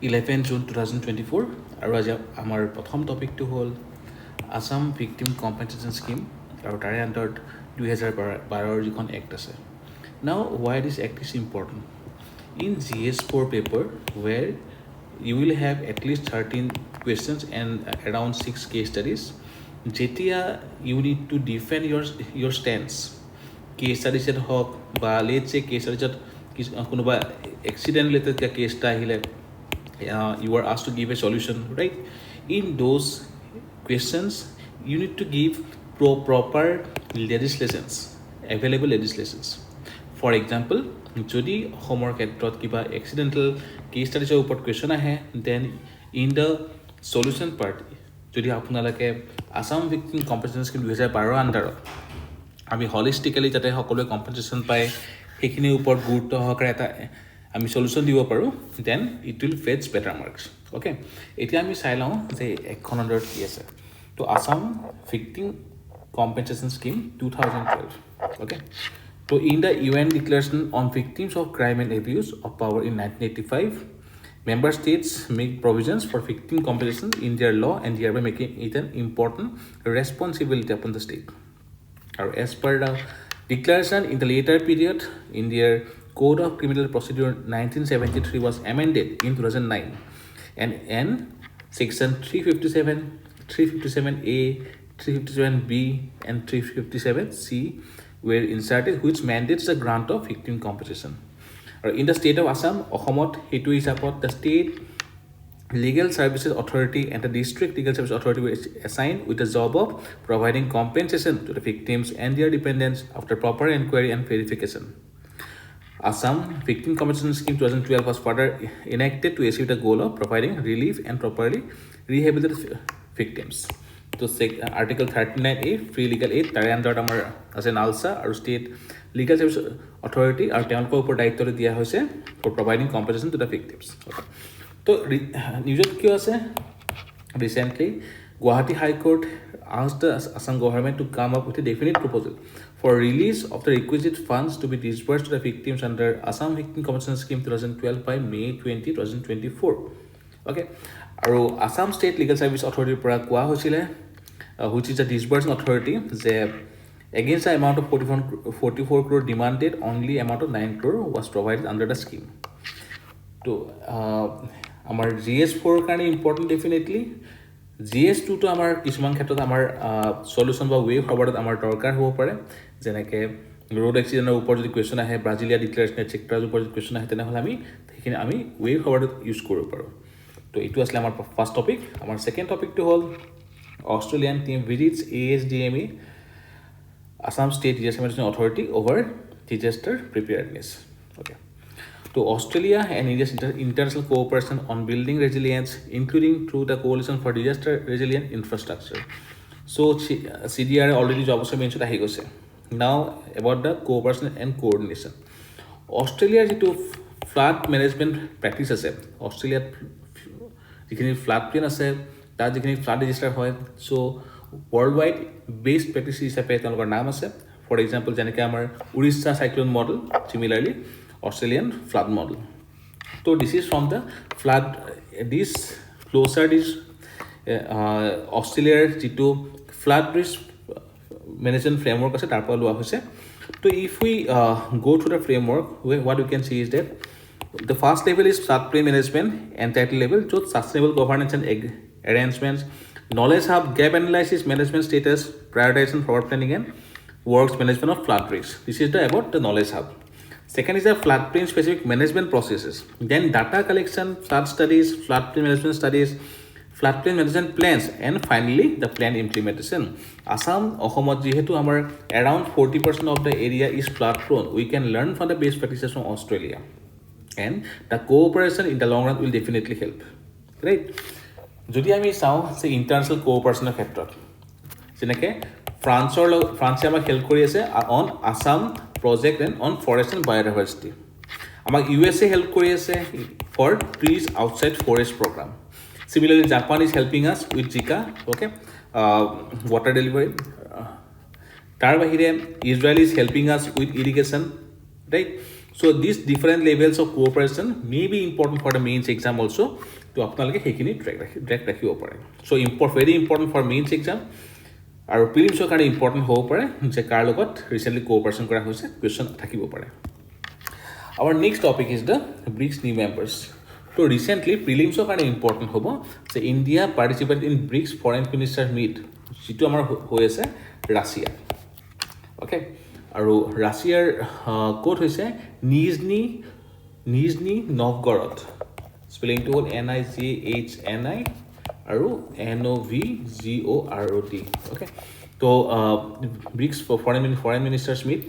11 June 2024 আৰু আজি আমাৰ প্ৰথম টপিকটো হ'ল আসাম ভিক্টিম কম্পেনচেশ্যন স্কিম আৰু তাৰে আণ্ডাৰত 2012 যিখন এক্ট আছে নাও why this act is important in GS4 paper where you will have at least 13 questions and around 6 case studies যেতিয়া you need to defend your stance case studies হওক বা let's say case studies কোনোবা accident related case এটা আহিলে you are asked to give a solution, right? In those questions, you need to give proper legislations, available legislations. For example, যদি homework ক্ষেত্ৰত কিবা accidental case studies ওপৰত question আহে, then in the solution part, যদি আপোনালোকে Assam victim compensation scheme 2012 আণ্ডাৰত আমি holistically যাতে সকলোৱে কম্পেনচেশ্যন পায় সেইখিনিৰ ওপৰত গুৰুত্ব সহকাৰে এটা আমি সলিউশন দিব পাৰো then it will fetch better marks okay এতিয়া আমি চাই লওঁ যে এখন আণ্ডাৰত কি আছে তো Assam victim compensation scheme 2012 okay so in the UN declaration on victims of crime and abuse of power in 1985 member states make provisions for victim compensation in their law and thereby making it an important responsibility upon the state or as per the declaration in the later period in their Code of Criminal Procedure 1973 was amended in 2009 and section 357, 357A, 357B and 357C were inserted which mandates the grant of victim compensation. In the state of Assam, Hetu hisapot the state legal services authority and the district legal service authority were assigned with the job of providing compensation to the victims and their dependents after proper inquiry and verification. Assam Victim Compensation Scheme 2012 was further enacted to achieve the goal of providing relief and properly rehabilitate victims. So, Article 39A, Free Legal Aid, tare under amar as an ALSA or State Legal Service Authority or তেওঁলোকৰ ওপৰত দায়িত্ব দিয়া হৈছে for providing compensation to the victims. Okay. So, নিউজত কি আছে recently Guwahati High Court asked the Assam government to come up with a definite proposal for release of the requisite funds to be disbursed to the victims under Assam Victim Compensation Scheme 2012 by May 20, 2024. Okay. And Assam State Legal Service Authority which is a disbursing authority, against the amount of 44 crore demanded, only amount of 9 crore was provided under the scheme. So, our GS4 kind of important definitely. GS2 to আমাৰ কিছুমান ক্ষেত্ৰত আমাৰ solution বা way ফৰৱাৰ্ডত আমাৰ দৰকাৰ হ'ব পাৰে যেনেকৈ ৰোড এক্সিডেণ্টৰ ওপৰত যদি কুৱেশ্যন আহে ব্ৰাজিলিয়া ডিক্লেৰেশ্যন এটচেট্ৰাৰ ওপৰত যদি কুৱেশ্যন আহে তেনেহ'লে সেইখিনি আমি ওয়ে ফৰৱাৰ্ডত ইউজ কৰিব পাৰোঁ তো এইটো আছিলে আমাৰ ফাৰ্ষ্ট টপিক আমাৰ ছেকেণ্ড টপিকটো হ'ল Australian team visits ASDMA Assam state disaster authority over disaster preparedness okay to Australia and India's international cooperation on building resilience, including through the Coalition for Disaster Resilient Infrastructure. So, CDR already job also mentioned ahi gose. Now, about the cooperation and coordination. Australia to flood management practices. Australia jikhini flood plain ase, tar jikhini flood disaster hoy. So, worldwide based practices hisabe telokor naam ase. For example, janeke amar Orissa cyclone model, similarly Australian flood model. So this is from the flood. This closer is Australia to flood risk management framework ase tarpa lua hoise. So if we go through the framework, what we can see is that the first level is floodplain management, and that level so sustainable governance and arrangements, knowledge hub, gap analysis, management status, prioritization, forward planning, and works management of flood risk. This is about the knowledge hub. Second is the floodplain specific management processes. Then data collection, flood studies, floodplain management studies, floodplain management plans, and finally the plan implementation. Assam, jihetu amar around 40% of the area is flood prone. We can learn from the best practices from Australia, and the cooperation in the long run will definitely help. Right? Jodi ami sao se international cooperation ক্ষেত্ৰত যেনেকৈ ফ্ৰান্সে আমাক help কৰি আছে on Assam project and on forest and biodiversity. Amak USA help kori ase for trees outside forest program. Similarly, Japan is helping us with Zika, okay, water delivery. Tar bahire Israel is helping us with irrigation, right? So these different levels of cooperation may be important for the mains exam also. To আপোনালোকে সেইখিনি track ৰাখিব পাৰে. So very important for mains exam আৰু প্ৰিলিমছৰ কাৰণে important হ'ব পাৰে যে কাৰ লগত ৰিচেণ্টলি কোঅপাৰেশ্যন কৰা হৈছে কুৱেশ্যন থাকিব পাৰে. Our next topic is the BRICS new members. So recently প্ৰিলিমছৰ কাৰণে ইম্পৰ্টেণ্ট হ'ব যে India participate in BRICS foreign minister meet, যিটো আমাৰ হৈ আছে ৰাছিয়া. অ'কে, আৰু ৰাছিয়াৰ ক'ত হৈছে নিজনি নভগৰড, স্পেলিংটো হ'ল NIJHNI আৰু NOVGOROD. অ'কে, তো BRICS foreign ministers meet.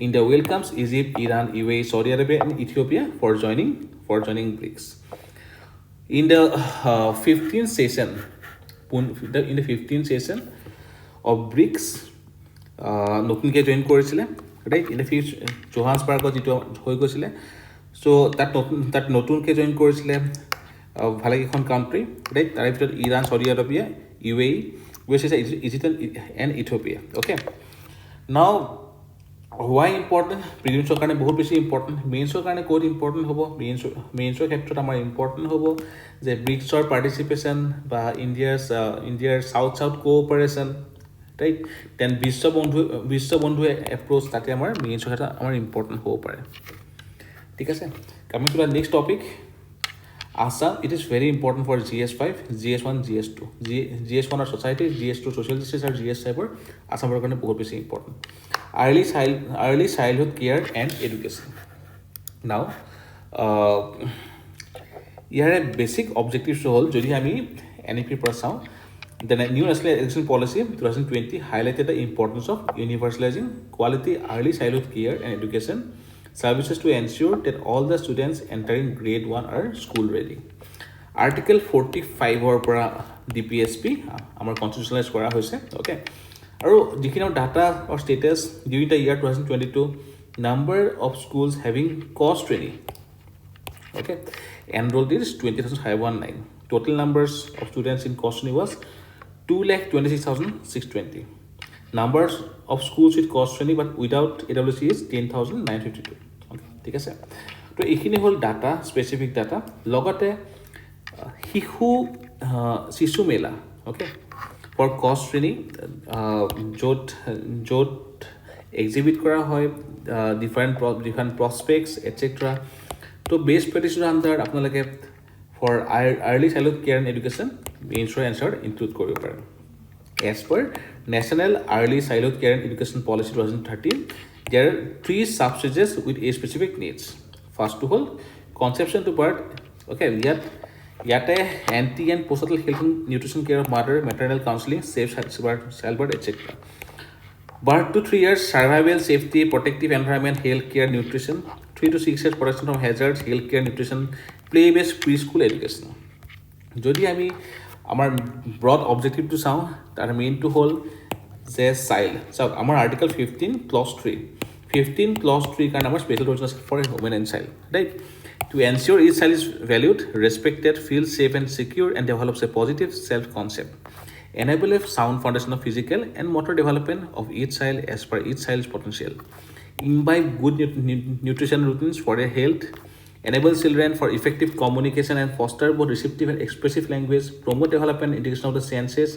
India welcomes Egypt, Iran, UAE, Saudi Arabia, and Ethiopia for joining BRICS. In the 15th session of BRICS, নতুনকে জইন কৰিছিলে, ৰাইট? ইন দ্য জোহান্সবাৰ্গত যিটো হৈ গৈছিলে, চ' তাত নতুনকে জইন কৰিছিলে ভালেকেইখন কাণ্ট্ৰি, ৰাইট? তাৰে ভিতৰত Iran, Saudi Arabia, UAE, Egypt and Ethiopia. Okay, now why important? প্ৰিলিমছৰ কাৰণে বহুত বেছি ইম্পৰ্টেণ্ট. মেইনছৰ কাৰণে ক'ত ইম্পৰ্টেণ্ট হ'ব? মেইনছৰ ক্ষেত্ৰত আমাৰ ইম্পৰ্টেণ্ট হ'ব যে ব্ৰিক্সৰ পাৰ্টিচিপেশ্যন বা ইণ্ডিয়াৰ south cooperation, right? Then Vishwabandhu approach, তাতে আমাৰ মেইনছৰ ক্ষেত্ৰত আমাৰ ইম্পৰ্টেণ্ট হ'ব পাৰে. ঠিক আছে, coming to the next topic, Assam. It is very important for GS5, GS1, GS2. GS1 are society, GS2 social justice, and GS5 are Assamৰ কাৰণে বহুত বেছি important. Early childhood care and education. Now, ইয়াৰে basic objectives হ'ল, যদি আমি NEP পৰা চাওঁ, the new national education policy 2020 highlighted the importance of universalizing quality early childhood care and education services to ensure that all the students entering grade 1 are school ready. Article 45 পৰা DPSP আমাৰ কনষ্টিটিউচনেলাইজ কৰা হৈছে. Okay, আৰু যিখিনি data or status during the year 2022, number of schools having cost training, okay, enrolled is 20,519. Total numbers of students in cost training was 2,26,620. Numbers of schools with cost training but without AWC is 10,952. Okay, ঠিক আছে, তো এইখিনি হ'ল data, specific data. লগতে শিশু মেলা, okay, for cost training, য'ত exhibit কৰা হয় ডিফাৰেণ্ট প্ৰস্পেক্টছ এটচেট্ৰা. তো বেষ্ট প্ৰেক্টিছৰ আণ্ডাৰত আপোনালোকে for early childhood care and education মেইনছৰ এনচাৰ ইনক্লুড কৰিব পাৰে. As per National Early Childhood Care and Education Policy 2013, there are 3 substages with a specific needs. First to hold conception to birth. Okay, yate anti and postnatal health and nutrition care of mother, maternal counseling, safe childbirth, etc. Birth to 3 years, survival, safety, protective environment, health care, nutrition. 3 to 6 years, protection from hazards, health care, nutrition, play-based preschool education. যদি আমি আমাৰ broad অবজেক্টিভটো চাওঁ, তাৰ মেইনটো হ'ল যে child. চাওক, আমাৰ আৰ্টিকল 15 ক্লজ 3 কাৰণে আমাৰ স্পেচিয়েল প্ৰভিজন আছে for women and child, right? To ensure each child is valued, respected, feel safe and secure and develops a positive self concept, enable a sound foundation of physical and motor development of each child as per each child's potential, imbibe good nutrition routines for their health, enable children for effective communication and foster both receptive and expressive language, promote development and integration of the senses,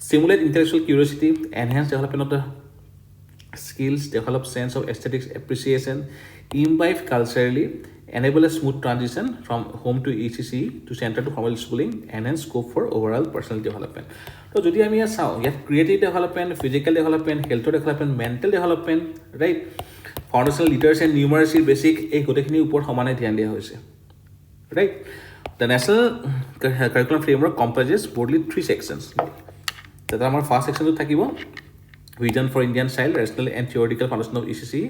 stimulate intellectual curiosity, enhance development of the skills, develop sense of aesthetics appreciation, imbibe culturally, enable a smooth transition from home to ECCE to center to formal schooling, enhance scope for overall personal development. So যদি আমি চাওঁ, ইয়াত creative development, physical development, হেল্থৰ development, mental development, right? Foundational literacy and নিউমাৰেচিৰ basic, এই গোটেইখিনিৰ ওপৰত সমানে ধ্যান দিয়া হৈছে, right? The national curriculum framework comprises broadly 3 sections. তাতে আমাৰ ফাৰ্ষ্ট ছেকশ্যনটো থাকিব Vision for Indian Child, Rational and Theoretical Foundation of ECCE,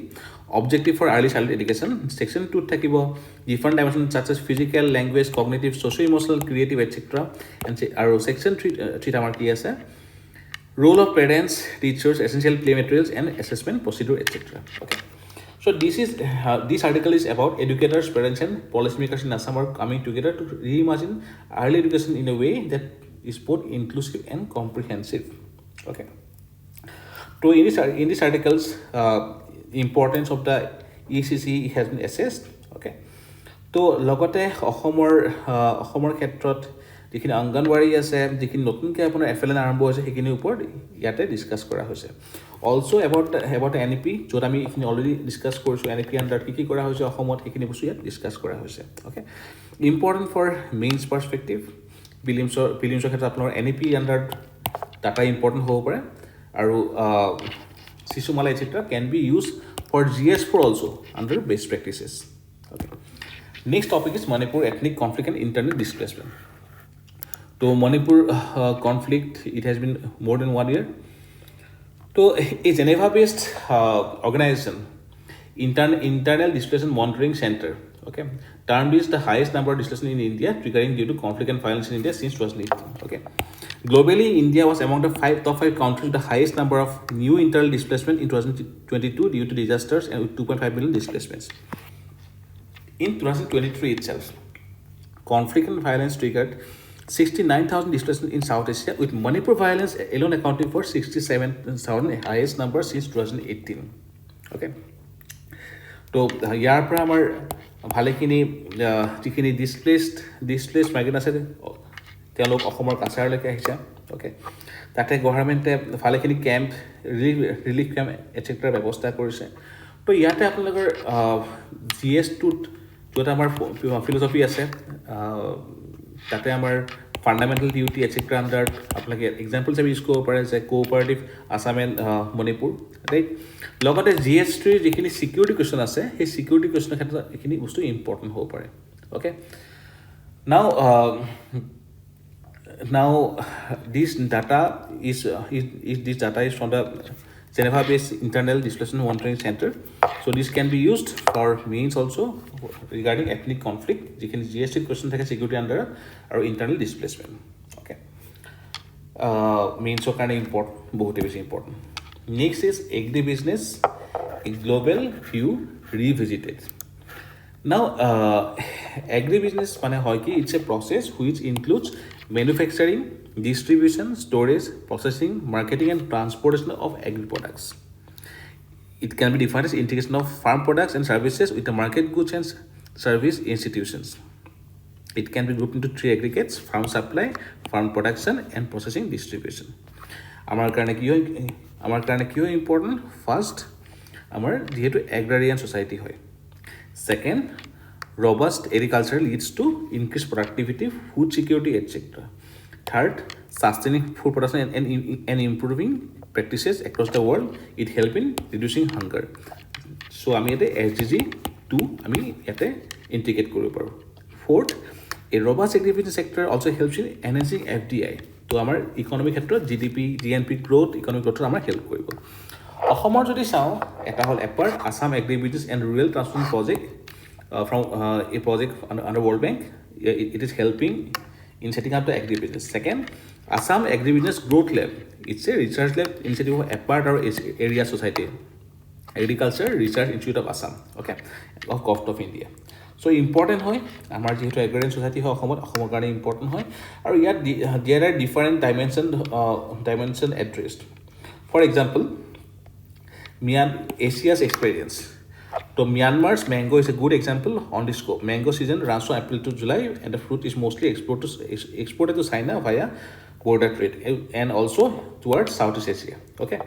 Objective for Early Childhood Education. Section 2 থাকিব different dimensions such as physical, language, cognitive, socio-emotional, creative, etc. And আৰু section 3 আমাৰ কি আছে? Role of parents, teachers, essential play materials and assessment procedure, etc. Okay. So this article is about educators, parents and policymakers in Assam are coming together to reimagine early education in a way that is both inclusive and comprehensive. Okay. So in this article's importance of the CCE has been assessed. Okay, তো লগতে অসমৰ ক্ষেত্ৰত যিখিনি অংগনৱাড়ী আছে যিখিনি নতুনকৈ আপোনাৰ FLN আৰম্ভ হৈছে সেইখিনিৰ ওপৰত ইয়াতে ডিছকাছ কৰা হৈছে অলসো এবাউট NEP য'ত আমি এইখিনি অলৰেডি ডিছকাছ কৰিছোঁ NEP আণ্ডাৰত কি কৰা হৈছে অসমত সেইখিনি বস্তু ইয়াত ডিছকাছ কৰা হৈছে অ'কে ইম্পৰ্টেণ্ট ফৰ মেইনছ পাৰ্সপেক্টিভ প্ৰিলিমছৰ ক্ষেত্ৰত আপোনাৰ NEP আণ্ডাৰত ডাটা ইম্পৰ্টেণ্ট হ'ব পাৰে আৰু শিশুমালা etc. can be used for GS4 also under best practices. Okay. Next topic is Manipur ethnic conflict and internal displacement. So Manipur conflict, it has been more than 1 year. So a Geneva-based organization, Internal Displacement Monitoring Center, okay, termed is the highest number of displacement in India triggering due to conflict and violence in India since 2018. Okay. Globally, India was among the top 5 countries with the highest number of new internal displacement in 2022 due to disasters and with 2.5 million displacements. In 2023 itself, conflict and violence triggered 69,000 displacements in South Asia, with Manipur violence alone accounting for 67,000, highest number since 2018. Okay. So, ইয়াৰ পৰা আমাৰ ভালেখিনি যিখিনি displaced migrant আছে তেওঁলোক অসমৰ কাছাৰলৈকে আহিছে okay তাতে গভৰ্ণমেণ্টে ভালেখিনি কেম্প ৰিলিফ কেম্প এটচেট্ৰা ব্যৱস্থা কৰিছে তো ইয়াতে আপোনালোকৰ GS2 য'ত আমাৰ ফিলচফি আছে তাতে আমাৰ ফাণ্ডামেণ্টেল ডিউটি এটচেট্ৰা আণ্ডাৰ আপোনালোকে এক্সাম্পল হিচাপে ইউজ কৰিব পাৰে যে cooperative Assam and Manipur right লগতে GS3 যিখিনি ছিকিউৰিটি কুৱেশ্যন আছে সেই ছিকিউৰিটি কুৱেশ্যনৰ ক্ষেত্ৰত এইখিনি বস্তু ইম্পৰ্টেণ্ট হ'ব পাৰে okay Now, this data is from the Geneva-based Internal Displacement Monitoring Center. So this can be used for means also regarding ethnic conflict. You can GST question take security under or internal displacement. Okay. Means so kind of important, both is important. Next is Agribusiness, a global view revisited. Now, agribusiness it's a process which includes manufacturing, distribution, storage, processing, marketing, and transportation of agri products. It can be defined as integration of farm products and services with the market goods and service institutions. It can be grouped into 3 aggregates: farm supply, farm production, and processing distribution. Amar karone kyo important? First, amar jehetu agrarian society hoy. Second, robust agriculture leads to increased productivity, food security, etc. Third, sustaining food production and improving practices across the world. It helps in reducing hunger. So, আমি ইয়াতে SDG 2 আমি ইয়াতে integrate কৰিব পাৰোঁ. Fourth, a robust agribusiness sector also helps in enhancing FDI. তো আমাৰ economic ক্ষেত্ৰত GNP growth, economic growth আমাৰ help কৰিব. অসমৰ যদি চাওঁ এটা হ'ল apart Assam Agribusiness and Rural Transformation Project from a project under World Bank. It is helping in setting up the agribusiness. Second, Assam Agribusiness Growth Lab. It's a research lab initiative of apart or area society. Agriculture Research Institute of Assam. Okay, of cost of India. So important hoy. Amar jehetu agrarian society hoy Asomor karone important hoy. Aru yat there are different dimension addressed. For example, Asia's experience. So Myanmar's mango is a good example on this scope. Mango season runs from April to July, and the fruit is mostly exported to China via border trade and also towards Southeast Asia. Okay.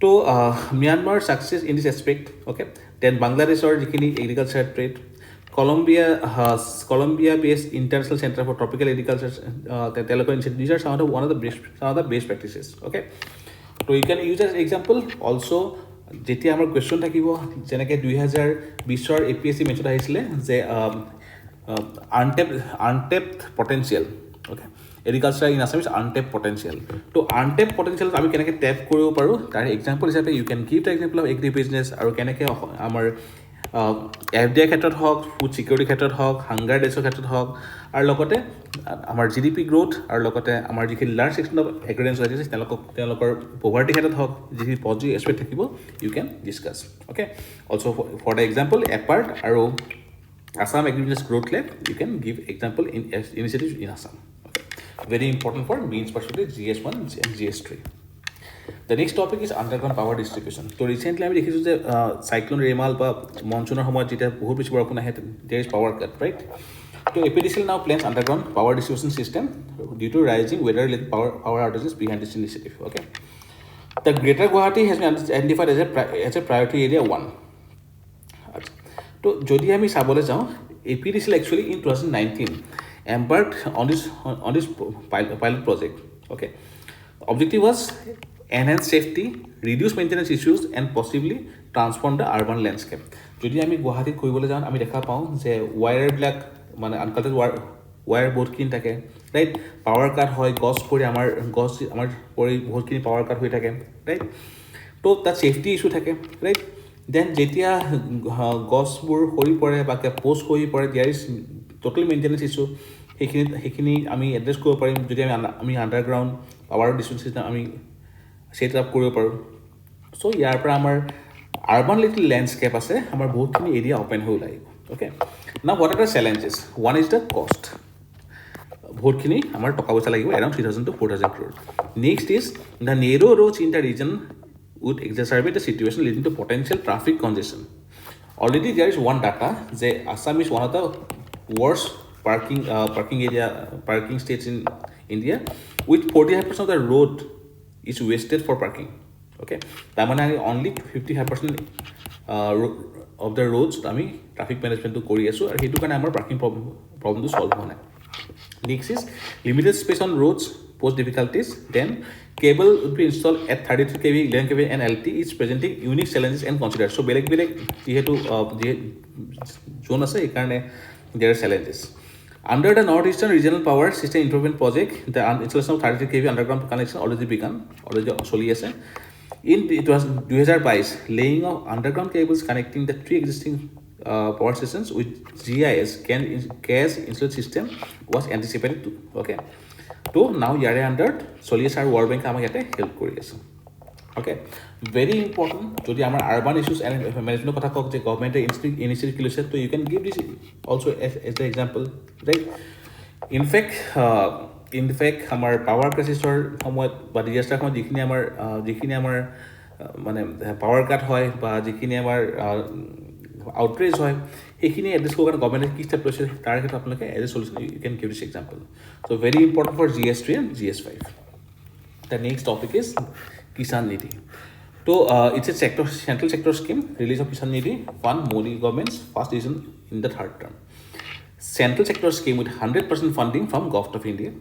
So Myanmar success in this aspect. Okay. Then Bangladesh or agriculture trade. Colombia-based International Center for Tropical Agriculture. These are some of the best practices. Okay. So you can use as example also. যেতিয়া আমাৰ question থাকিব যেনেকে 2020 APSC method আহিছিলে যে untapped potential okay agriculture in Assam is untapped potential to untapped potential আমি কেনেকে tap কৰিব পাৰো তাৰ এক্সাম্পল হিচাপে you can give the example of agribusiness আৰু কেনেকে আমাৰ FDI ক্ষেত্ৰত হওক ফুড সিকিউৰিটি ক্ষেত্ৰত হওক হাংগাৰ ডেছৰ ক্ষেত্ৰত হওক আৰু লগতে আমাৰ GDP গ্ৰোথ আৰু লগতে আমাৰ যিখিনি large section of agriculture society আছে তেওঁলোকৰ পভাৰ্টি ক্ষেত্ৰত হওক যিখিনি পজিটিভ এছপেক্ট থাকিব you can discuss okay also' for the example apart আৰু Assam agribusiness growth lab you can give example in initiatives in Assam okay very important for mains percentage GS1 and GS3 The next topic is underground power distribution. So recently আমি দেখিছোঁ যে cyclone Remal বা মনচুনৰ সময়ত যেতিয়া বহুত বেছি বৰষুণ আহে there is power cut, right? So APDCL now plans underground power distribution system due to rising weather-related power outages behind this initiative. Okay. The Greater Guwahati has been identified as a priority area 1. So যদি আমি চাবলৈ যাওঁ APDCL actually in 2019 embarked on this pilot project. Okay. Objective was enhance safety, reduce maintenance issues, and possibly transform the urban landscape. যদি আমি গুৱাহাটীত কৰিবলৈ যাওঁ আমি দেখা পাওঁ যে ৱায়াৰবিলাক মানে আনকাল্টেড ৱায়াৰ বহুতখিনি থাকে, ৰাইট? পাৱাৰ কাট হয়, গছ পৰি আমাৰ পৰি বহুতখিনি পাৱাৰ কাট হৈ থাকে, ৰাইট? তো তাত ছেফটি ইছ্যু থাকে, ৰাইট? দেন যেতিয়া গছবোৰ সৰি পৰে বা প'ষ্ট হৈ পৰে দিয়াৰ ইজ টোটেল মেইনটেনেঞ্চ ইছ্যু, সেইখিনি আমি এড্ৰেছ কৰিব পাৰিম যদি আমি আণ্ডাৰগ্ৰাউণ্ড পাৱাৰ ডিষ্ট্ৰিবিউশ্যন চিষ্টেম আমি ছেট আপ কৰিব পাৰোঁ। চ' ইয়াৰ পৰা আমাৰ আৰ্বান লিটিল লেণ্ডস্কেপ আছে, আমাৰ বহুতখিনি এৰিয়া অপেন হৈ ওলাই আহিব। Okay, now what are the challenges? One is the cost, বহুতখিনি আমাৰ টকা পইচা লাগিব, around 3,000 to 4,000 crore। Next is the narrow roads in the region would exacerbate the situation leading to potential traffic congestion. Already there is one data that Assam is one of the worst parking states in India, with 45% of the road is wasted for parking. Okay, that means only 55% of the roads আমি traffic management to কৰি আছো আৰু সেইটো কাৰণে আমাৰ parking problem to solve হোৱা নাই। Next is limited space on roads pose difficulties. Then cable would be installed at 33 kV, 11 kV and LT is presenting unique challenges and considered. So বেলেগ যেহেতু zone আছে এইকাৰণে there are challenges. Under the Northeastern Regional Power System Improvement Project, the installation of 33 kV underground connection already চলি আছে। In 2022, laying of underground cables connecting the 3 existing power stations with GIS gas installed system was anticipated to. Okay, so now yare under চলি আছে আৰু World Bank আমাক ইয়াতে help কৰি আছে। Okay, very important যদি আমাৰ urban issues and management কথা কওক যে গভৰ্ণমেণ্টে ইনিচিয়েটিভ লৈছে, তো you can give this also as the example, right? In fact আমাৰ পাৱাৰ ক্ৰাইচিছৰ সময়ত বা ডিজাষ্টাৰ সময়ত যিখিনি আমাৰ মানে পাৱাৰ কাট হয় বা যিখিনি আমাৰ আউটৰেজ হয় সেইখিনি এড্ৰেছ কৰাৰ কাৰণে গভৰ্ণমেণ্টে কি ষ্টেপ লৈছে তাৰ ক্ষেত্ৰত আপোনালোকে as a solution you can give this example. So' very important for GS3 and GS5. The next topic is Kishan Nidhi. So it's a central sector scheme, release of Kishan Nidhi, one Modi government's first decision in the third term. Central sector scheme with 100% funding from Government of India.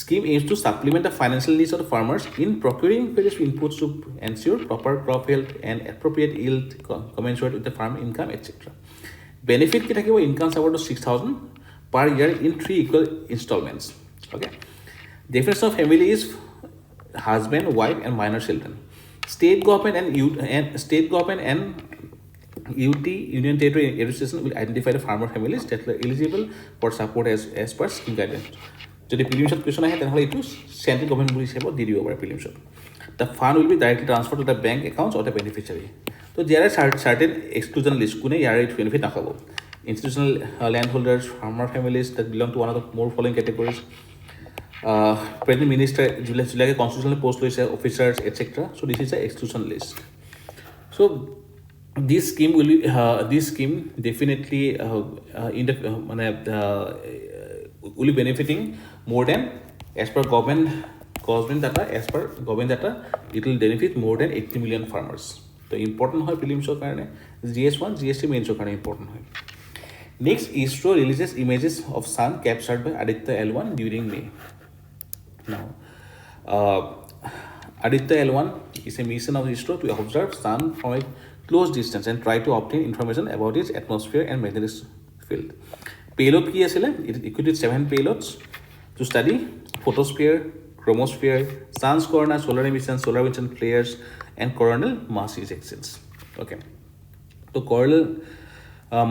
Scheme aims to supplement the financial needs of the farmers in procuring various inputs to ensure proper crop health and appropriate yield commensurate with the farm income, etc. Benefit ki thakibo income support of 6,000 per year in 3 equal installments. Okay. Definition of family is husband, wife, and minor children. State government and UT Union Territory Administration will identify the farmer families that are eligible for support as per scheme guidelines. যদি প্ৰিলিমছত question আহে তেনেহ'লে এইটো central government বুলি হিচাপত দি দিব পাৰে প্ৰিলিমছত। The fund will be directly transfer to the bank accounts of the beneficiary. তো there are certain exclusion list, কোনে ইয়াৰ এইটো বেনিফিট নাপাব? Institutional land holders, farmer families that belong to one of the more following categories, present minister যিবিলাকে constitutional post লৈছে, officers etcetera. So' this is a exclusion list. So' this scheme definitely will be benefiting more than as per government data it will benefit more than 80 million farmers. So important hoy prelims or karone GS1 GS3 mains or karone important hoy. Next, ISRO releases images of sun captured by Aditya L1 during May. Now Aditya L1 is a mission of ISRO to observe sun from a close distance and try to obtain information about its atmosphere and magnetic field. Payload ki asile, it included 7 payloads to study photosphere, chromosphere, sun's corona, solar emissions, solar emission flares, and coronal mass ejections. Okay, so coronal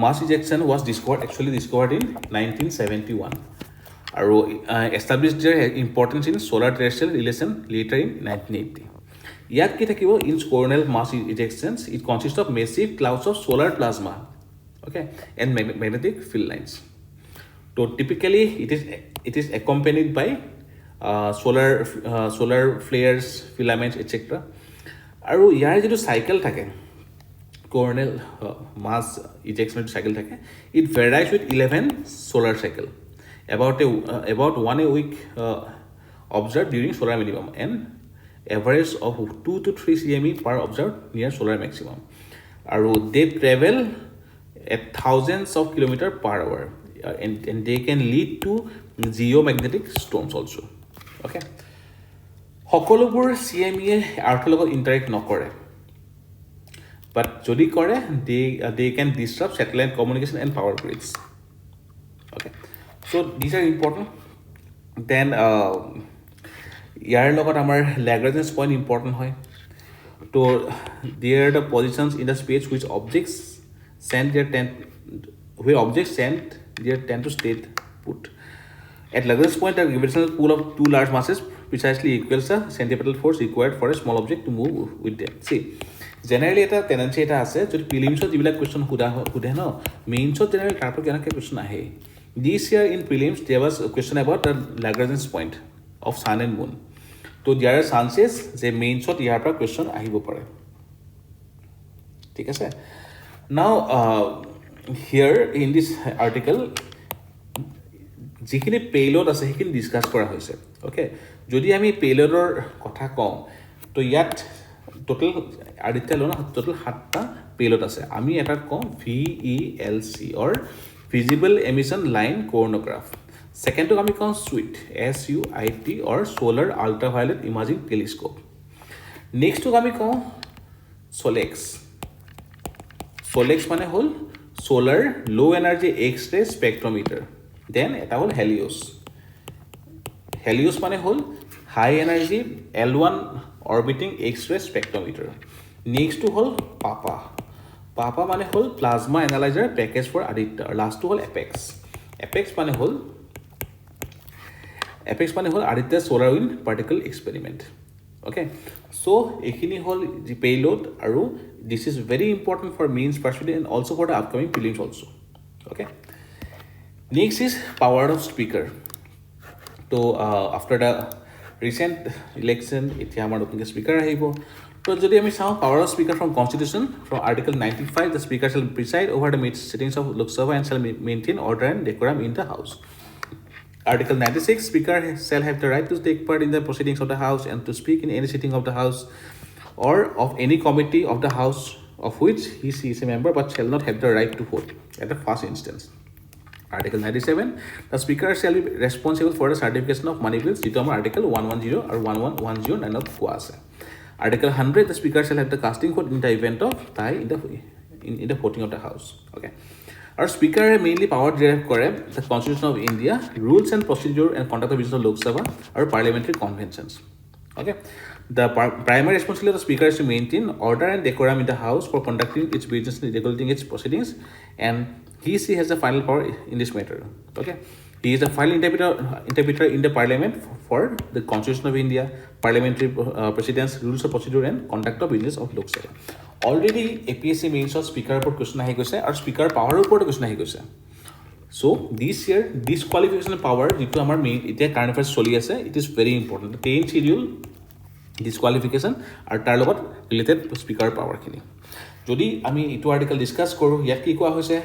mass ejection was discovered in 1971. Established their importance in solar terrestrial relation later in 1980. Yat ki thakibo in coronal mass ejections, it consists of massive clouds of solar plasma, okay, and magnetic field lines. So typically it is accompanied by solar flares, filaments, etc. আৰু ইয়াৰ যিটো cycle থাকে coronal mass ejection cycle থাকে, it varies with 11 solar cycle about 1 a week observed during solar minimum and average of 2 to 3 cme per observed near solar maximum. And they travel at thousands of kilometers per hour and they can lead to geomagnetic storms also. Okay, সকলোবোৰ CME আৰ্থৰ লগত interact নকৰে, but যদি কৰে they can disrupt satellite communication and power grids. Okay, so these are important. Then ইয়াৰ লগত আমাৰ Lagrange's point important হয়. So they are the positions in the space which objects send their tend to stay put. At Lagrange's point, the gravitational pull of two large masses precisely equals the centripetal force required for a small object to move with them. See, generally এটা tendency এটা আছে যদি প্ৰিলিমছত যিবিলাক question সোধে ন, মেইনছত generally তাৰ পৰা কেনেকৈ question আহে. This year in prelims there was a question about the Lagrange's point of sun and moon. So there are chances যে মেইনছত ইয়াৰ পৰা question আহিব পাৰে. ঠিক আছে? Now here in this article যিখিনি পেইলোড আছে সেইখিনি ডিসকাস কৰা হৈছে. ওকে, যদি আমি পেইলোডৰ কথা কওঁ তো ইয়াত টোটাল আদিত্য লোন টোটাল 7টা পেইলোড আছে. আমি এটা কওঁ VELC or visible emission line coronagraph. সেকেন্ডটো আমি কওঁ SUIT SUIT or solar ultraviolet imaging telescope. নেক্সটটো আমি কওঁ SOLEX মানে হল solar low energy X-ray spectrometer. Then এটা হল হেলিওস মানে হল high energy L1 orbiting X-ray spectrometer. নেক্সটটো হল পাপা মানে হল plasma analyser package for Aditya. আর লাস্টটো হল এপেক্স মানে হল Aditya solar wind particle experiment. Okay, so এইখিনি হল যি পেইলোড আৰু this is very important for mains perspective and also for the upcoming prelims also. Okay, next is power of speaker. So after the recent election এতিয়া আমাৰ নতুনকৈ speaker আহিব. তো যদি আমি চাওঁ power of speaker from constitution from article 95, the speaker shall preside over the sittings of Lok Sabha and shall maintain order and decorum in the house. Article 96, speaker shall have the right to take part in the proceedings of the house and to speak in any sitting of the house or of any committee of the house of which he is a member but shall not have the right to vote at the first instance. Article 97, the speaker shall be responsible for the certification of money bills যিটো আমাৰ Article 110 আৰু 11109 ত কোৱা আছে. Article 100, the speaker shall have the casting vote in the event of tie in the voting of the house. Okay, our speaker mainly power derive কৰে the Constitution of India, rules and procedure and conduct of business of Lok Sabha আৰু parliamentary conventions. Okay, the primary responsibility of the speaker is to maintain order and decorum in the house for conducting its business and regulating its proceedings, and he has the final power in this matter. Okay, he is the final interpreter in the parliament for the Constitution of India, parliamentary precedents, rules of procedure and conduct of business of Lok Sabha. Already APSC mains of speaker report question ahi goise aru speaker power report question ahi goise. So this year disqualification power jitu amar main itia current affairs choli ase, it is very important. The 10 schedule disqualification aru tar logot related speaker power khini jodi ami itu article discuss koru yat ki koa hoise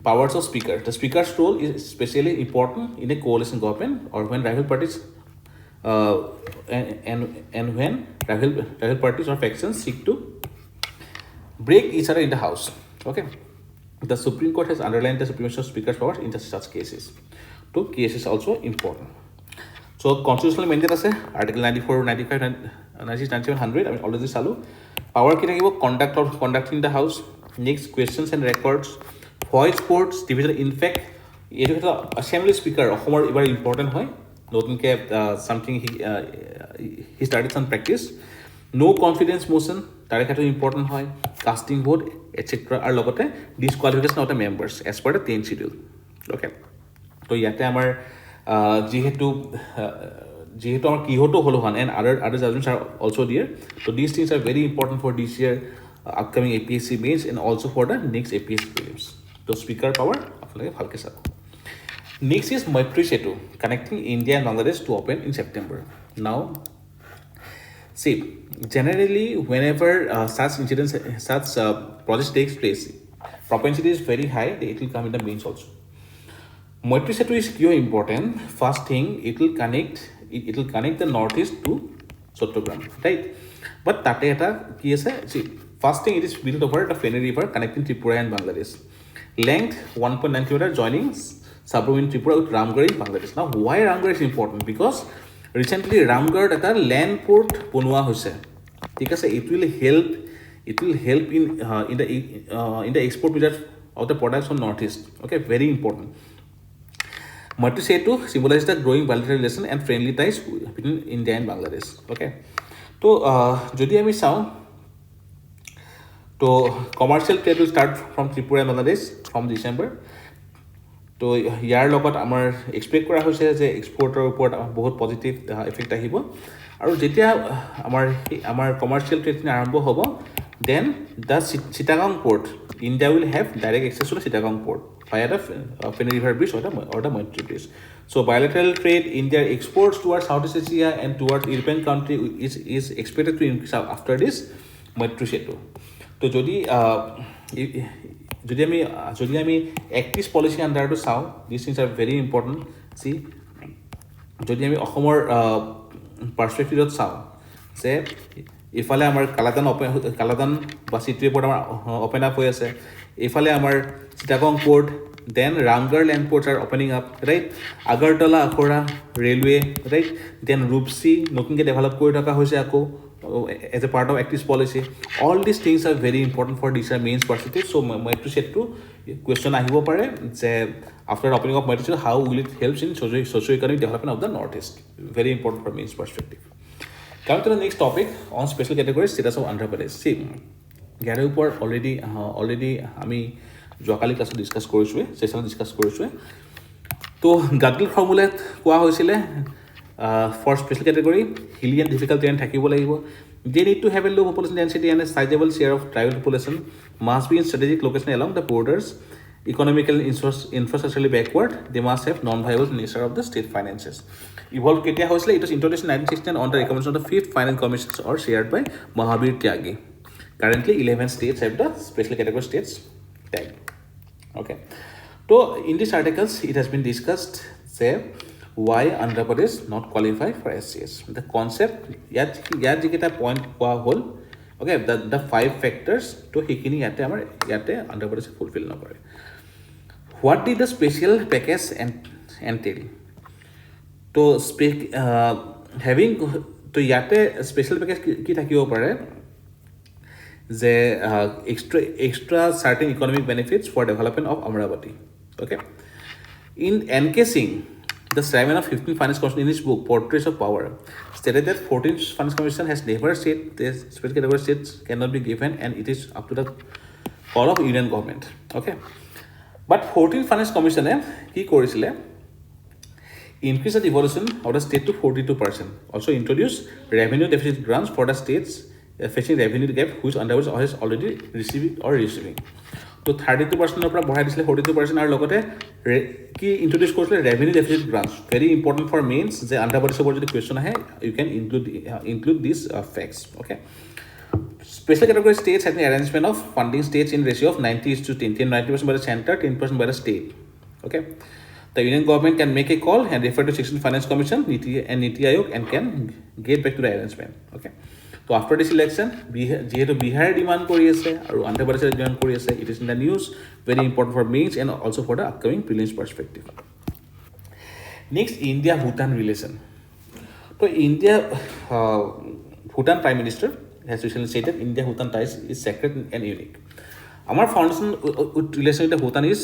powers of speaker. The speaker's role is especially important in a coalition government or when rival parties and when rival parties or factions seek to break each other in the house. Okay, the Supreme Court has underlined the supremacy of speaker's powers in such cases. So cases also important. So constitutional mandate আছে Article 94, 95, 96, 97, 100 আমি already চালো. Power কি থাকিব conducting the house. Next, questions and records, voice courts, division. In fact এইটো এটা assembly speaker অসমৰ এবাৰ important হয় নতুনকৈ something he started some practice. No confidence motion তাৰে ক্ষেত্ৰত important হয়, casting vote etc. আৰু লগতে disqualification of the members as per the 10th schedule. Okay, তো ইয়াতে আমাৰ যিহেতু আমাৰ কিহতো হলো হান and other judgments are also there. So these things are very important for this year upcoming APSC mains and also for the next APSC prelims. So speaker power আপোনালোকে ভালকে চাব. Next is Maitri Setu, connecting India and Bangladesh to open in September. Now See, generally, whenever such incidents, such project takes place, propensity is very high. It will come in the mains also. Maitri Setu is important. First thing, it will connect the northeast to Chattogram, right? But tate eta ki ase, see, first thing, it is built over the Feni River connecting Tripura and Bangladesh. Length 1.9 km, joining Sabro in Tripura with Ramgarh in Bangladesh. Now, why Ramgarh is important? Because recently Ramgarh eta land port bonua hoise. Thik ase, it will help in the export of the products from northeast. Okay, very important. Maitri Setu symbolizes the growing bilateral relation and friendly ties between India and Bangladesh. Okay, so jodi ami sao, to commercial trade will start from Tripura and Bangladesh from December. তো ইয়াৰ লগত আমাৰ expect কৰা হৈছে যে এক্সপোৰ্টৰ ওপৰত বহুত positive effect আহিব আৰু যেতিয়া আমাৰ কমাৰ্চিয়েল ট্ৰেড আৰম্ভ হ'ব then the Chittagong port India will have direct access to Chittagong port via the Feni River Bridge or the Maitri Bridge. So bilateral trade, India exports towards Southeast Asia and towards European country is expected to increase after this Maitri Setu. So যদি আমি active policy আণ্ডাৰটো চাওঁ, this things are very important. See, যদি আমি অসমৰ পাৰ্চপেক্টিভত চাওঁ যে ইফালে আমাৰ কালাদান বা চিটিৰ ওপৰত আমাৰ অপেন আপ হৈ আছে, এইফালে আমাৰ Chittagong port, then Ramgarh land ports are opening up, right? Agartala Akhaura railway, right? Then ৰূপসী নতুনকৈ ডেভেলপ কৰি থকা হৈছে আকৌ as a part of active policy. All these things are very important for this mains perspective. So Maitri Setu question ahibo pare je after opening of Maitri Setu, how will it help in socio-economic development of the northeast? Very important for mains perspective. Coming to the next topic on special categories, status of Andhra Pradesh. See, ইয়াৰে ওপৰত already আমি যোৱাকালি ক্লাছত discuss কৰিছোঁৱে, ছেশ্যনত discuss কৰিছোঁৱে। তো গাডগিল ফৰ্মুলাত কোৱা হৈছিলে for special category, hilly and difficult terrain থাকিব লাগিব. They need to have a low population density and a sizable share of tribal population, must be in strategic location along the borders, economically infrastructurally backward. They must have non-viable nature of the state finances. Evolved কেতিয়া হৈছিলে? It was introduced in 1969 on the recommendation of the 5th Finance Commission or shared by Mahabir Tyagi. Currently 11 states have the special category states tag. Okay, so in these articles it has been discussed say why Andhra Pradesh not qualify for SCS. The concept, ইয়াত যিকেইটা point কোৱা হ'ল, okay, the 5 factors, তো সেইখিনি ইয়াতে Andhra Pradesh fulfil নকৰে. What did the special package entail? তো তো ইয়াতে স্পেচিয়েল পেকেজ কি থাকিব পাৰে যে extra certain economic benefits for development of Amravati. Okay, in encasing the chairman of 15th Finance Commission in his book Portraits of Power stated that 14th Finance Commission has never said this special category states cannot be given and it is up to the call of union government. Okay, but 14th Finance Commission কি কৰিছিলে, increase the devolution of the state to 42%. Also introduce revenue deficit grants for the states facing revenue gap which otherwise is already receiving. তো 32% পৰা বঢ়াই দিছিলে 42% আৰু লগতে কি introduce কৰিছিলে revenue deficit grants. Very important for mains যে under বডিছৰ ওপৰত যদি কুৱেশ্যন আহে you can include this facts. Okay, special category states had an arrangement of funding states in ratio of 90:10, 90% by the center, 10% by the state. Okay, the union government can make a call and refer to 16th Finance Commission and Niti Aayog and can get back to the arrangement. Okay, so after this election যেহেতু বিহাৰে demand কৰি আছে আৰু আন্ধ্ৰ প্ৰদেশে demand কৰি আছে, it is in the news, very important for mains and also for the upcoming prelims perspective. Next, India-Bhutan relation. So India Bhutan Prime Minister has recently stated India-Bhutan ties is sacred and unique. Our foundation relation with Bhutan is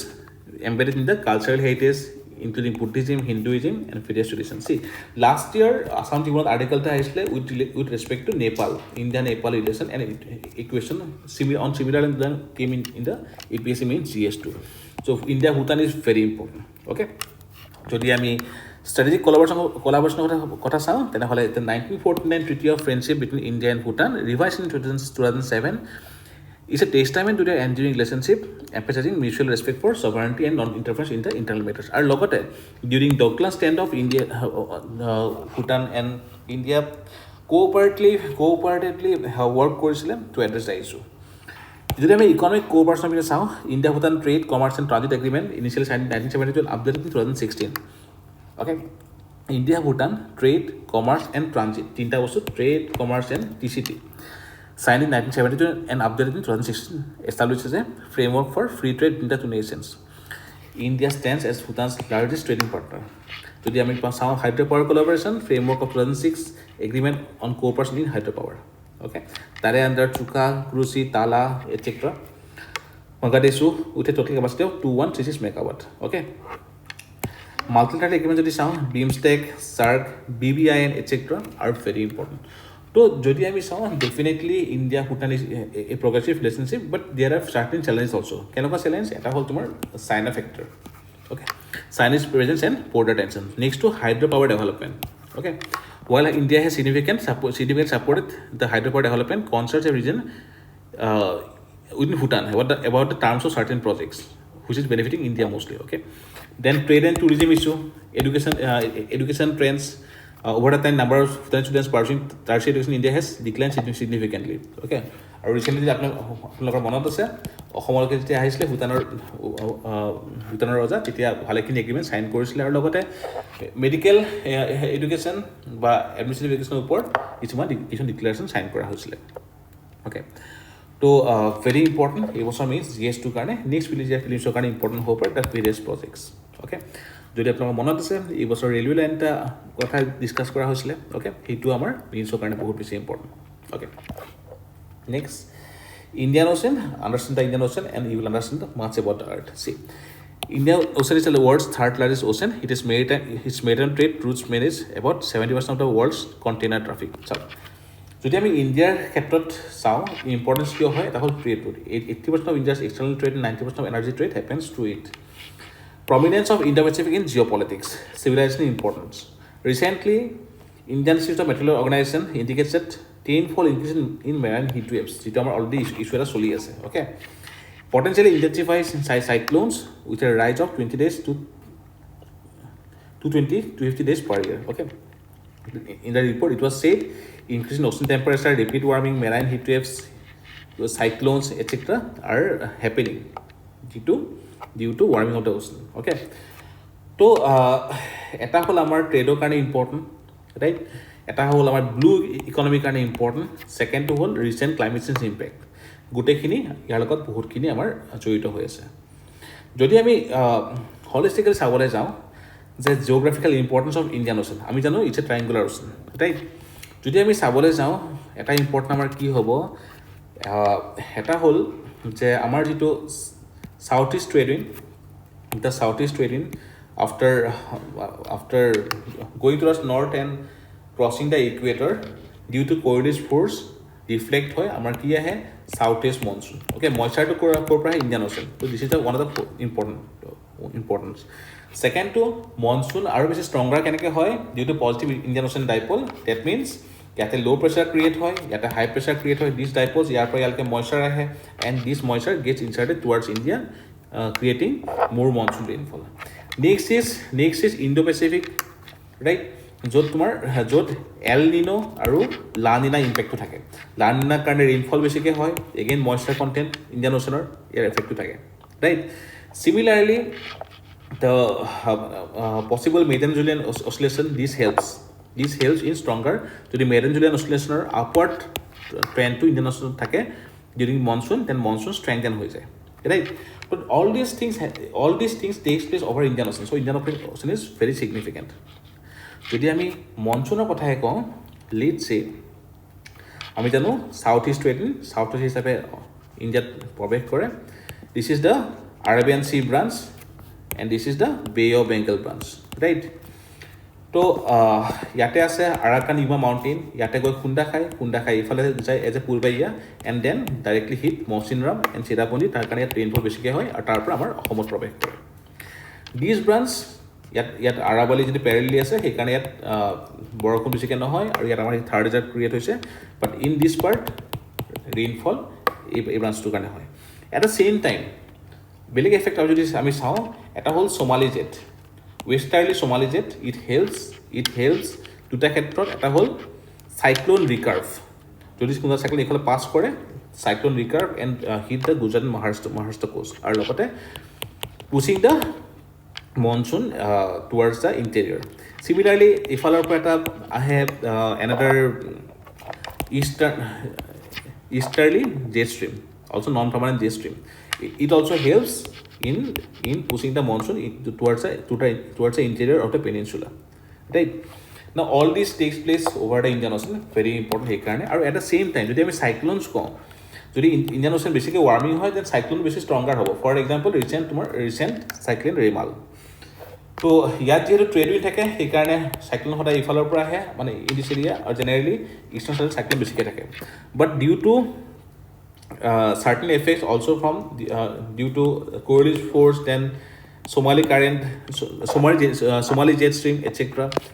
embedded in the cultural heritage including Buddhism, Hinduism and various traditions. See, last year Assam Tribunal article tha aisle with respect to Nepal, India-Nepal relation and equation similar and then came in the APSC main GS2. So India-Bhutan is very important. Okay, jodi ami strategic collaboration kotha sao tenahole the 1949 Treaty of Friendship between India and Bhutan revised in 2007 is a testament to their enduring relationship, emphasizing mutual respect for sovereignty and non-interference in the internal matters. And logote during Doklam standoff, Bhutan and India cooperatively work কৰিছিলে to address the issue যদি আমি economic কোঅপাৰেশ্যনৰ পিছত চাওঁ India Bhutan trade commerce and transit agreement initially sign 1972 updated in 2016 okay India Bhutan trade commerce and transit তিনিটা বস্তু trade commerce and TCT signed in 1972 and updated in 2016 establishes a framework for free trade between the two nations. India stands as Bhutan's largest trading partner. Today, I mean, hydropower collaboration framework of 2006 agreement on cooperation in hydropower. Okay, that under Chuka, Krusi, Tala, etc. Mogadishu with a total capacity of 2136 megawatt. Okay, multilateral agreements of the sound, BIMSTEC, SARC, BBIN, etc. are very important. So, যদি আমি চাওঁ definitely India Bhutan is a progressive relationship but there are certain challenge also' কেনেকুৱা চেলেঞ্জ এটা হ'ল তোমাৰ China factor okay Chinese presence and border tension next to hydro' power development okay while India has significant supported the hydropower development concerns a region within Bhutan about the terms of certain projects which is benefiting India mostly okay then trade and tourism issue education trends over the time number of students pursuing tertiary education in India has declined significantly okay আৰু recently আপোনালোকৰ মনত আছে অসমলৈকে যেতিয়া আহিছিলে ভূটানৰ ৰজা তেতিয়া ভালেখিনি এগ্ৰিমেণ্ট চাইন কৰিছিলে আৰু লগতে মেডিকেল এডুকেশ্যন বা এডমিনিষ্ট্ৰেটিভ এডুকেশ্যনৰ ওপৰত কিছুমান ডিক্লেৰেশ্যন চাইন কৰা হৈছিলে অ'কে তো ভেৰি ইম্পৰ্টেণ্ট এইবছৰ মিনছ GS2 কাৰণে নেক্সট ফিলিমছৰ কাৰণে ইম্পৰ্টেণ্ট হ'ব পাৰে দ্য ভেৰিয়াছ প্ৰজেক্টছ অ'কে যদি আপোনালোকৰ মনত আছে এইবছৰ ৰেলৱে লাইন এটা কথা ডিছকাছ কৰা হৈছিলে অ'কে সেইটো আমাৰ মিনছৰ কাৰণে বহুত বেছি important okay next Indian Ocean, understand the Indian Ocean and you will understand much about the earth. See, Indian Ocean is the world's third largest ocean. Its maritime trade routes manage about 70% of the world's container traffic. So, যদি আমি ইণ্ডিয়াৰ ক্ষেত্ৰত চাওঁ importance কিয় হয় এটা হ'ল trade root 80% of India's external trade and 90% of energy trade happens through it. Prominence of Indo-Pacific in geopolitics, civilization importance. Recently, Indian Institute of Meteorology Organization indicates that tenfold increase in marine heat waves. যেটা আমাৰ already issue এটা চলি আছে okay potentially intensifies cyclones with a rise of 20 days to 50 days per year okay in the report it was said increase in ocean temperature rapid warming marine heat waves cyclones etc are happening due to warming of the ocean okay তো এটা হ'ল আমাৰ ট্ৰেডৰ কাৰণে important right এটা হ'ল আমাৰ blue ইকনমিৰ কাৰণে important ছেকেণ্ডটো হ'ল ৰিচেণ্ট ক্লাইমেট চেঞ্জ ইম্পেক্ট গোটেইখিনি ইয়াৰ লগত বহুতখিনি আমাৰ জড়িত হৈ আছে যদি আমি হলিষ্টিকেলি চাবলৈ যাওঁ যে geographical importance of Indian ocean আমি জানো it's a triangular ocean right যদি আমি চাবলৈ যাওঁ এটা ইম্পৰ্টেণ্ট আমাৰ কি হ'ব এটা হ'ল যে আমাৰ যিটো south east trade wind the south east trade wind after going towards north and crossing the equator due to coordinate force reflect hoy amar ki ahe southeast monsoon okay moisture to korpra Indian Ocean so this is the one of the importance second to monsoon aru beshi stronger keneke hoy due to positive Indian Ocean dipole that means yate low pressure create hoy yate high pressure create hoy these dipoles yar par yalke moisture ahe and this moisture gets inserted towards India creating more monsoon rainfall next is Indo-Pacific right য'ত তোমাৰ য'ত L নিনো আৰু লা Niña ইম্পেক্টটো থাকে লা নিনাৰ কাৰণে rainfall বেছিকৈ হয় এগেইন মইশ্চাৰ কণ্টেণ্ট ইণ্ডিয়ান অ'চেনৰ ইয়াৰ এফেক্টটো থাকে right similarly the possible Madden Julian oscillation this helps in stronger যদি মেডেন জুলিয়ান অচিলেশ্যনৰ আপৱাৰ্ড ট্ৰেণ্ডটো ইণ্ডিয়ান অ'চেনত থাকে during monsoon then monsoon strengthen হৈ যায় right but all these things takes place over Indian Ocean so Indian Ocean is very significant যদি আমি মনচুনৰ কথাই কওঁ লেটছ সে আমি জানো সাউথ ইষ্ট ট্ৰেড হিচাপে ইণ্ডিয়াত প্ৰৱেশ কৰে this is the Arabian sea branch and this is the bay of Bengal branch right তো ইয়াতে আছে আৰাকান ইমা মাউণ্টেইন ইয়াতে গৈ খুন্দা খাই ইফালে যায় as a purvaiya and then directly hit Mawsynram and Cherrapunji তাৰ কাৰণে ইয়াত ৰেইনফল বেছিকৈ হয় আৰু তাৰ পৰা আমাৰ অসমত প্ৰৱেশ কৰে দিছ ব্ৰাঞ্চ ইয়াত আৰাবালি যদি পেৰেলি আছে সেইকাৰণে ইয়াত বৰষুণ বেছিকৈ নহয় আৰু ইয়াত আমাৰ থাৰ্ড ৰিজাৰ্ভ ক্ৰিয়েট হৈছে but in this part rainfall এই ব্ৰাঞ্চটোৰ কাৰণে হয় এট দ্য ছেইম টাইম বেলেগ এফেক্ট আৰু যদি আমি চাওঁ এটা হ'ল Somali jet westerly Somali jet it helps দুটা ক্ষেত্ৰত এটা হ'ল cyclone recurve. যদি কোনোবা cyclone এইফালে পাছ কৰে cyclone recurve and hit the Gujarat and Maharashtra coast আৰু লগতে pushing the monsoon towards the interior. Similarly, ইফালৰ পৰা এটা আহে another easterly jet stream, also non-permanent jet stream. It also helps in pushing the monsoon towards the interior of the peninsula, right? Now all this takes place over the Indian Ocean, very important সেইকাৰণে আৰু at the same time যদি আমি cyclones কওঁ যদি Indian Ocean বেছিকৈ warming হয় then cyclone বেছি stronger হ'ব. For example, recent cyclone Remal. তো ইয়াত যেহেতু ট্ৰেড উইণ্ড থাকে সেইকাৰণে চাইক্লোন সদায় ইফালৰ পৰা আহে মানে ইন দিছ এৰিয়া আৰু জেনেৰেলি ইষ্টাৰ্ণ চাইডত চাইক্লোন বেছিকৈ থাকে but due to certain effects also from due to coalition force then Somali current Somali jet stream etc.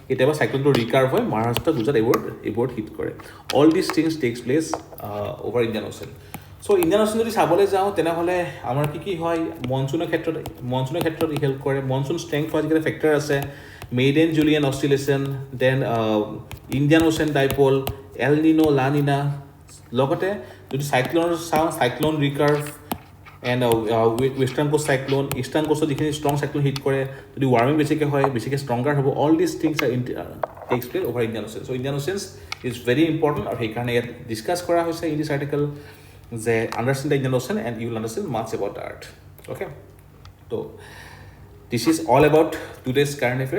কেতিয়াবা চাইক্লোনটো ৰিকাৰ্ভ হয় মহাৰাষ্ট্ৰ গুজৰাট এইবোৰত হিট কৰে all these things takes place over Indian Ocean. So Indian Ocean যদি চাবলৈ যাওঁ তেনেহ'লে আমাৰ কি হয় মনচুনৰ ক্ষেত্ৰত হেল্প কৰে মনচুন ষ্ট্ৰেংথ হোৱা যিকেইটা ফেক্টৰ আছে Madden Julian oscillation then Indian ocean dipole El Nino La Nina লগতে যদি চাইক্লনৰ চাওঁ cyclone recurve and western coast cyclone eastern কোষ্টত যিখিনি ষ্ট্ৰং চাইক্লন হিট কৰে যদি ৱাৰ্মিং বেছিকৈ হয় বেছিকৈ ষ্ট্ৰংগাৰ হ'ব all this things are takes place over Indian ocean so' Indian oceans is very important আৰু সেইকাৰণে ইয়াত ডিছকাছ কৰা হৈছে ইন দিছ আৰ্টিকল যে understand the Indian Ocean and you will understand much about the earth. Okay, so this is all about today's current affairs.